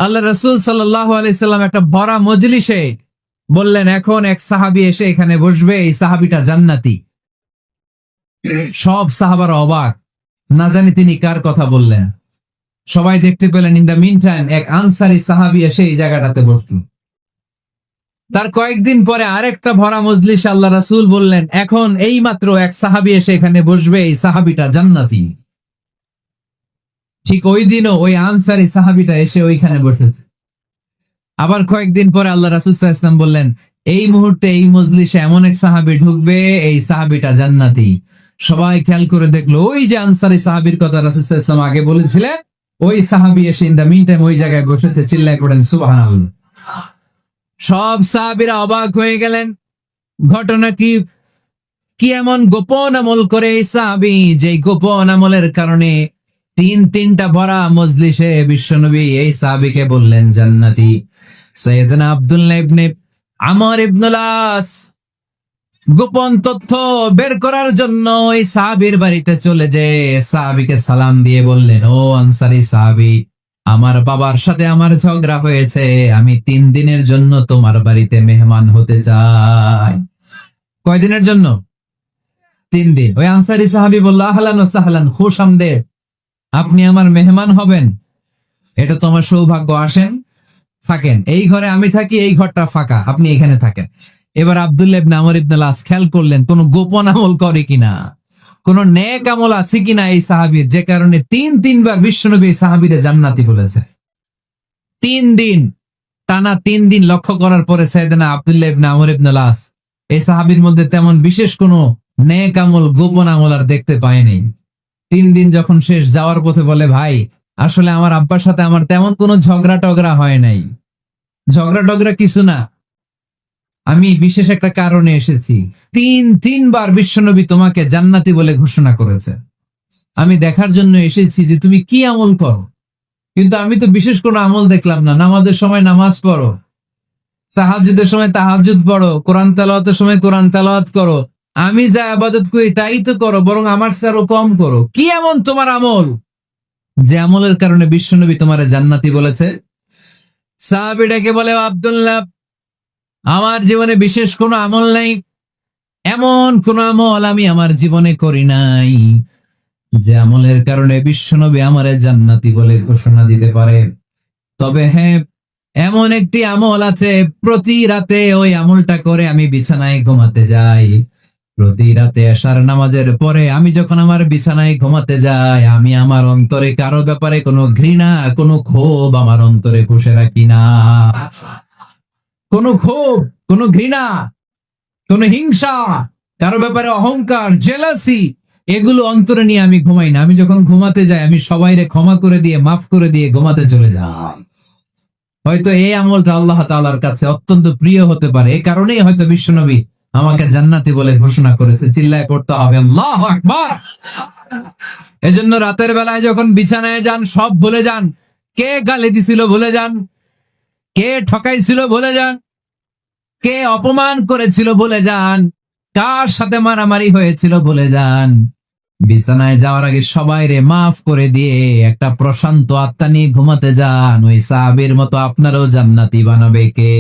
আল্লাহ রাসূল সাল্লাল্লাহু আলাইহি সাল্লাম একটা ভরা মজলিসে বললেন, এখন এক সাহাবী এসে এখানে বসবে, এই সাহাবীটা জান্নাতি। সব সাহাবারা অবাক, না জানি তিনি কার কথা বললেন। সবাই দেখতে পেলেন ইন দ্য মিন টাইম এক আনসারী সাহাবী এসে এই জায়গাটাতে বসলেন। তার কয়েকদিন পরে আরেকটা ভরা মজলিস আল্লাহ রাসূল বললেন, এখন এই মাত্র এক সাহাবী এসে এখানে বসবে, এই সাহাবীটা জান্নাতি। ঠিক ওই দিনও ওই আনসারী সাহাবীটা এসে ওইখানে বসেছে। আবার কয়েকদিন পরে আল্লাহ রাসূল সাল্লাল্লাহু আলাইহি ওয়াসাল্লাম বললেন, এই মুহূর্তে এই মজলিসে এমন এক সাহাবী ঢুকবে, এই সাহাবীটা জান্নাতি। সবাই খেয়াল করে দেখলো, ওই যে আনসারী সাহাবীর কথা রাসূল সাল্লাল্লাহু আলাইহি ওয়াসাল্লাম আগে বলেছিলেন, ওই সাহাবী এসে ইন দ্য মিন টাইম ওই জায়গায় বসেছে। চিল্লায় পড়েন সুবহানাল্লাহ। সব সাহাবীরা অবাক হয়ে গেলেন। ঘটনা কি? কি এমন গোপন আমল করে এই সাহাবী, যে গোপন আমলের কারণে তিনটা ভরা মজলিসে বিশ্বনবী এই সাহাবীকে বললেন জান্নাতি। সাইয়েদনা আব্দুল্লাহ ইবনে আমর ইবনুল আস গোপন তথ্য বের করার জন্য ওই সাহাবীর বাড়িতে চলে যেয়ে সাহাবীকে সালাম দিয়ে বললেন, ও আনসারী সাহাবী, আমার বাবার সাথে আমার ঝগড়া হয়েছে, আমি 3 দিনের জন্য তোমার বাড়িতে মেহমান হতে চাই। কয়দিনের জন্য? 3 দিন। ওই আনসারী সাহাবী বলল, আহলান ওয়া সাহলান, খুশামদেদ, আপনি আমার মেহমান হবেন, এটা তো আমার সৌভাগ্য। আসেন, থাকেন, এই ঘরে আমি থাকি, এই ঘরটা ফাঁকা, আপনি এখানে থাকেন। এবার আব্দুল্লাহ ইবনে আমর ইবনুল আস খেয়াল করলেন কোন গোপন আমল করে কিনা, কোন নেক আমল আছে কিনা এই সাহাবীর, যে কারণে তিনবার বিশ্বনবী সাহাবীরে জান্নাতি বলেছে। 3 দিন টানা 3 দিন লক্ষ্য করার পরে সাইয়েদনা আব্দুল্লাহ ইবনে আমর ইবনুল আস এই সাহাবীর মধ্যে তেমন বিশেষ কোন নেক আমল, গোপন আমল আর দেখতে পায়নি। 3 দিন যখন শেষ, যাওয়ার পথে বলে, ভাই আসলে আমার আব্বার সাথে আমার তেমন কোনো ঝগড়া টগড়া হয় নাই, ঝগড়া টগড়া কিছু না, আমি বিশেষ একটা কারণে এসেছি। 3বার বিশ্বনবী তোমাকে জান্নাতি বলে ঘোষণা করেছে, আমি দেখার জন্য এসেছি যে তুমি কি আমল করো। কিন্তু আমি তো বিশেষ কোনো আমল দেখলাম না। নামাজের সময় নামাজ পড়ো, তাহাজ্জুদের সময় তাহাজ্জুদ পড়ো, কোরআন তেলাওয়াতের সময় কোরআন তেলাওয়াত করো, আমি যা ইবাদত করি তাই তো করো, বরং আমার চেয়ে আরো কম করো। কি এমন তোমার আমল যে আমলের কারণে বিশ্বনবী তোমারে জান্নাতি বলেছে? সাহাবীটাকে বলে, আব্দুল্লাহ, আমার জীবনে বিশেষ কোনো আমল নাই, এমন কোন আমল আমি আমার জীবনে করি নাই যে আমলের কারণে বিশ্বনবী আমারে জান্নাতি বলে ঘোষণা দিতে পারে। তবে হ্যাঁ, এমন একটি আমল আছে, প্রতি রাতে ওই আমলটা করে আমি বিছানায় ঘুমাতে যাই। প্রতি রাতে এশার নামাজের পরে আমি যখন আমার বিছানায় ঘুমাতে যাই, আমি আমার অন্তরে কারো ব্যাপারে কোনো ঘৃণা, কোনো ক্ষোভ আমার অন্তরে পুষে রাখি না। কোনো ক্ষোভ, কোনো ঘৃণা, কোনো হিংসা, কারো ব্যাপারে অহংকার, জেলাসি, এগুলো অন্তরে নিয়ে আমি ঘুমাই না। আমি যখন ঘুমাতে যাই, আমি সবাইরে ক্ষমা করে দিয়ে, মাফ করে দিয়ে ঘুমাতে চলে যাই। হয়তো এই আমলটা আল্লাহ তাআলার কাছে অত্যন্ত প্রিয় হতে পারে, এই কারণেই হয়তো বিশ্বনবী আমাকে জান্নাতি বলে ঘোষণা করেছে। চিল্লায় পড়তে হবে আল্লাহু আকবার। এজন্য রাতের বেলায় যখন বিছানায় যান, সব ভুলে যান। কে গালি দিছিল ভুলে যান, কে ঠকাইছিল ভুলে যান, কে অপমান করেছিল ভুলে যান, কার সাথে মারামারি হয়েছিল ভুলে যান। বিছানায় যাওয়ার আগে সবাইরে মাফ করে দিয়ে একটা প্রশান্ত আত্মা নিয়ে ঘুমাতে যান। ওই সাহাবীর মতো আপনারও জান্নাতি বানাবে কে?